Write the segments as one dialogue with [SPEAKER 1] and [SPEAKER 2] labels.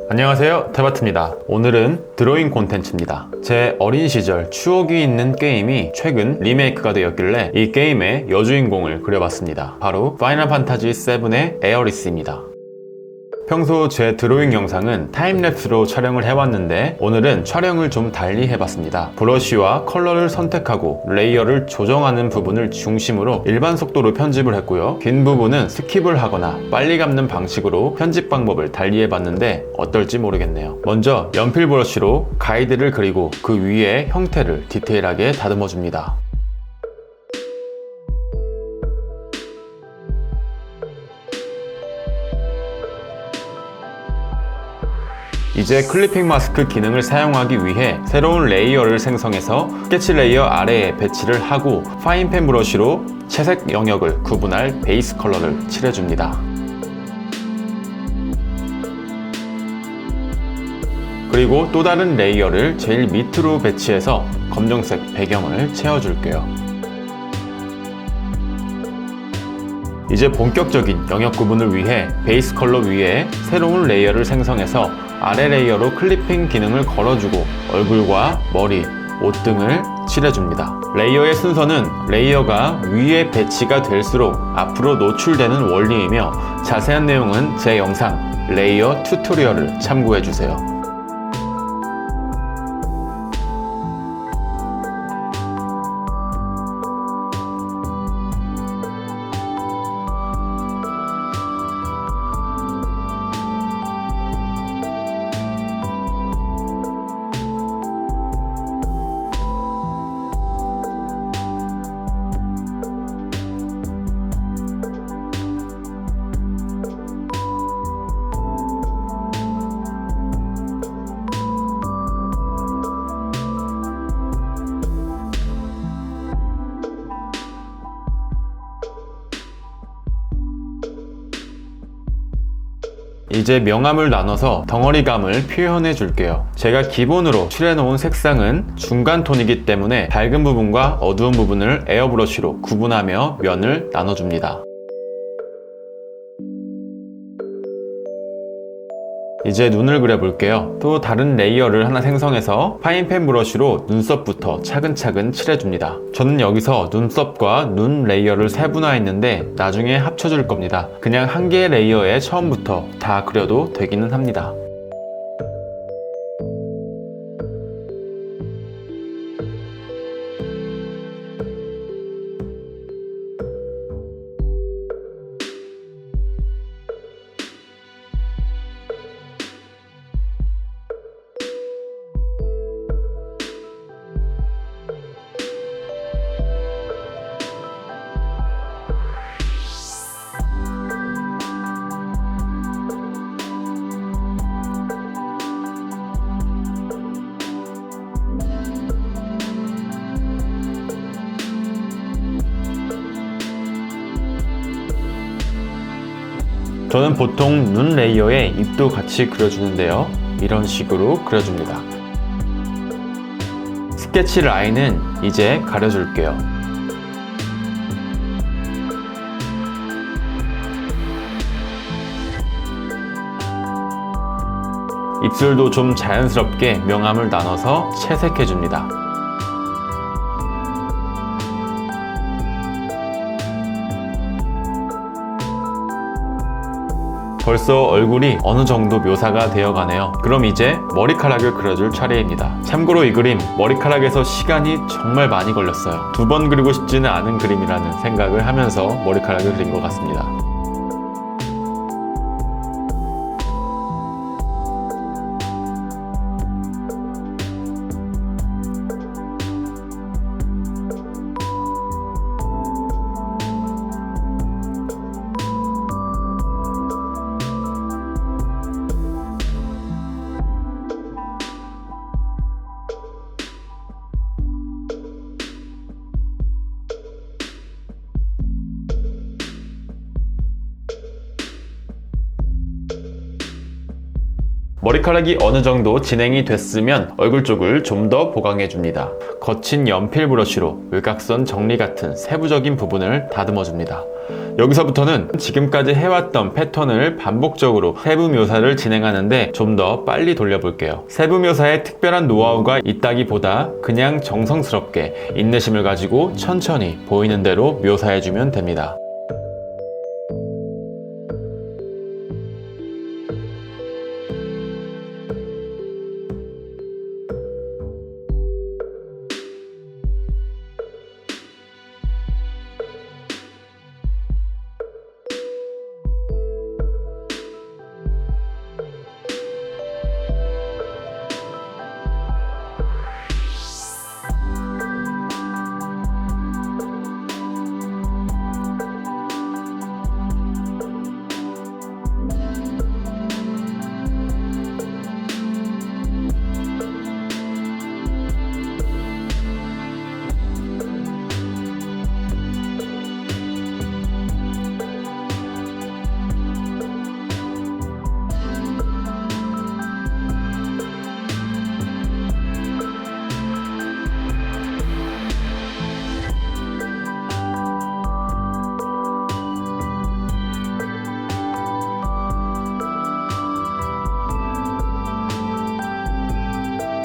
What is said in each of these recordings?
[SPEAKER 1] 안녕하세요, 태바트입니다. 오늘은 드로잉 콘텐츠입니다. 제 어린 시절 추억이 있는 게임이 최근 리메이크가 되었길래 이 게임의 여주인공을 그려봤습니다. 바로 파이널 판타지 7의 에어리스입니다. 평소 제 드로잉 영상은 타임랩스로 촬영을 해왔는데 오늘은 촬영을 좀 달리 해봤습니다. 브러쉬와 컬러를 선택하고 레이어를 조정하는 부분을 중심으로 일반 속도로 편집을 했고요. 긴 부분은 스킵을 하거나 빨리 감는 방식으로 편집 방법을 달리 해봤는데 어떨지 모르겠네요. 먼저 연필 브러쉬로 가이드를 그리고 그 위에 형태를 디테일하게 다듬어 줍니다. 이제 클리핑 마스크 기능을 사용하기 위해 새로운 레이어를 생성해서 스케치 레이어 아래에 배치를 하고 파인펜 브러쉬로 채색 영역을 구분할 베이스 컬러를 칠해줍니다. 그리고 또 다른 레이어를 제일 밑으로 배치해서 검정색 배경을 채워줄게요. 이제 본격적인 영역 구분을 위해 베이스 컬러 위에 새로운 레이어를 생성해서 아래 레이어로 클리핑 기능을 걸어주고 얼굴과 머리, 옷 등을 칠해줍니다. 레이어의 순서는 레이어가 위에 배치가 될수록 앞으로 노출되는 원리이며 자세한 내용은 제 영상 레이어 튜토리얼을 참고해주세요. 이제 명암을 나눠서 덩어리감을 표현해 줄게요. 제가 기본으로 칠해놓은 색상은 중간 톤이기 때문에 밝은 부분과 어두운 부분을 에어브러쉬로 구분하며 면을 나눠줍니다. 이제 눈을 그려볼게요. 또 다른 레이어를 하나 생성해서 파인펜 브러쉬로 눈썹부터 차근차근 칠해줍니다. 저는 여기서 눈썹과 눈 레이어를 세분화했는데 나중에 합쳐줄 겁니다. 그냥 한 개의 레이어에 처음부터 다 그려도 되기는 합니다. 저는 보통 눈 레이어에 입도 같이 그려주는데요. 이런 식으로 그려줍니다. 스케치 라인은 이제 가려줄게요. 입술도 좀 자연스럽게 명암을 나눠서 채색해줍니다. 벌써 얼굴이 어느 정도 묘사가 되어가네요. 그럼 이제 머리카락을 그려줄 차례입니다. 참고로 이 그림 머리카락에서 시간이 정말 많이 걸렸어요. 2번 그리고 싶지는 않은 그림이라는 생각을 하면서 머리카락을 그린 것 같습니다. 머리카락이 어느 정도 진행이 됐으면 얼굴 쪽을 좀 더 보강해 줍니다. 거친 연필 브러쉬로 외곽선 정리 같은 세부적인 부분을 다듬어 줍니다. 여기서부터는 지금까지 해왔던 패턴을 반복적으로 세부 묘사를 진행하는데 좀 더 빨리 돌려볼게요. 세부 묘사에 특별한 노하우가 있다기보다 그냥 정성스럽게 인내심을 가지고 천천히 보이는 대로 묘사해주면 됩니다.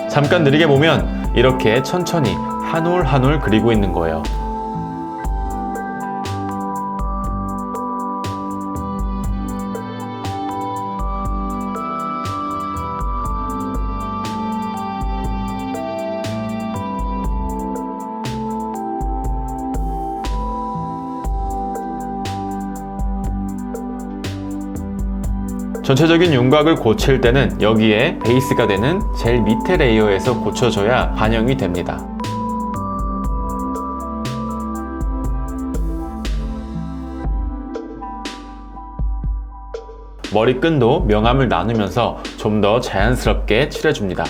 [SPEAKER 1] 잠깐 느리게 보면 이렇게 천천히 한 올 한 올 그리고 있는 거예요. 전체적인 윤곽을 고칠 때는 여기에 베이스가 되는 제일 밑에 레이어에서 고쳐줘야 반영이 됩니다. 머리끈도 명암을 나누면서 좀 더 자연스럽게 칠해줍니다.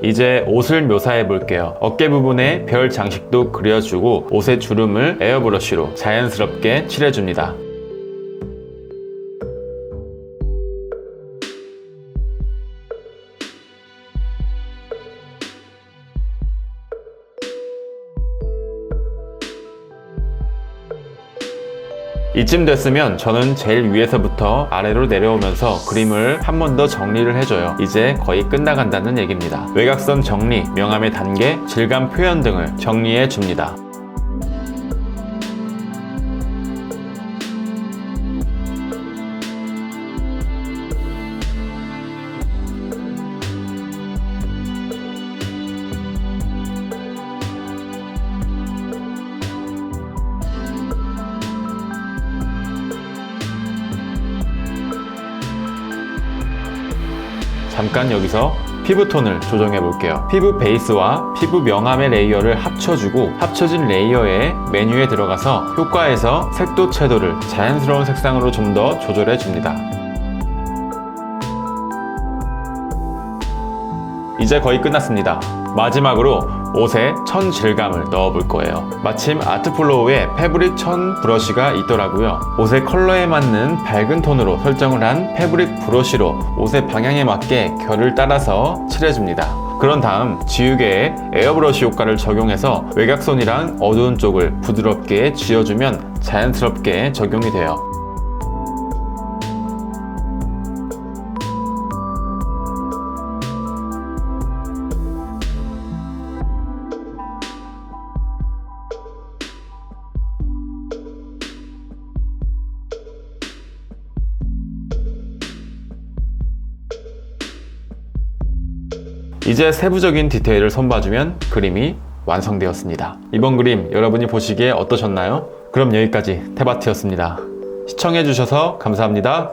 [SPEAKER 1] 이제 옷을 묘사해 볼게요. 어깨 부분에 별 장식도 그려주고 옷의 주름을 에어브러쉬로 자연스럽게 칠해줍니다. 이쯤 됐으면 저는 제일 위에서부터 아래로 내려오면서 그림을 한 번 더 정리를 해줘요. 이제 거의 끝나간다는 얘기입니다. 외곽선 정리, 명암의 단계, 질감 표현 등을 정리해 줍니다. 잠깐 여기서 피부톤을 조정해 볼게요. 피부 베이스와 피부 명암의 레이어를 합쳐주고 합쳐진 레이어의 메뉴에 들어가서 효과에서 색도 채도를 자연스러운 색상으로 좀 더 조절해 줍니다. 이제 거의 끝났습니다. 마지막으로 옷에 천 질감을 넣어 볼 거예요. 마침 아트플로우에 패브릭 천 브러쉬가 있더라고요. 옷의 컬러에 맞는 밝은 톤으로 설정을 한 패브릭 브러쉬로 옷의 방향에 맞게 결을 따라서 칠해줍니다. 그런 다음 지우개에 에어브러쉬 효과를 적용해서 외곽선이랑 어두운 쪽을 부드럽게 지워주면 자연스럽게 적용이 돼요. 이제 세부적인 디테일을 손봐주면 그림이 완성되었습니다. 이번 그림 여러분이 보시기에 어떠셨나요? 그럼 여기까지 태바티였습니다. 시청해주셔서 감사합니다.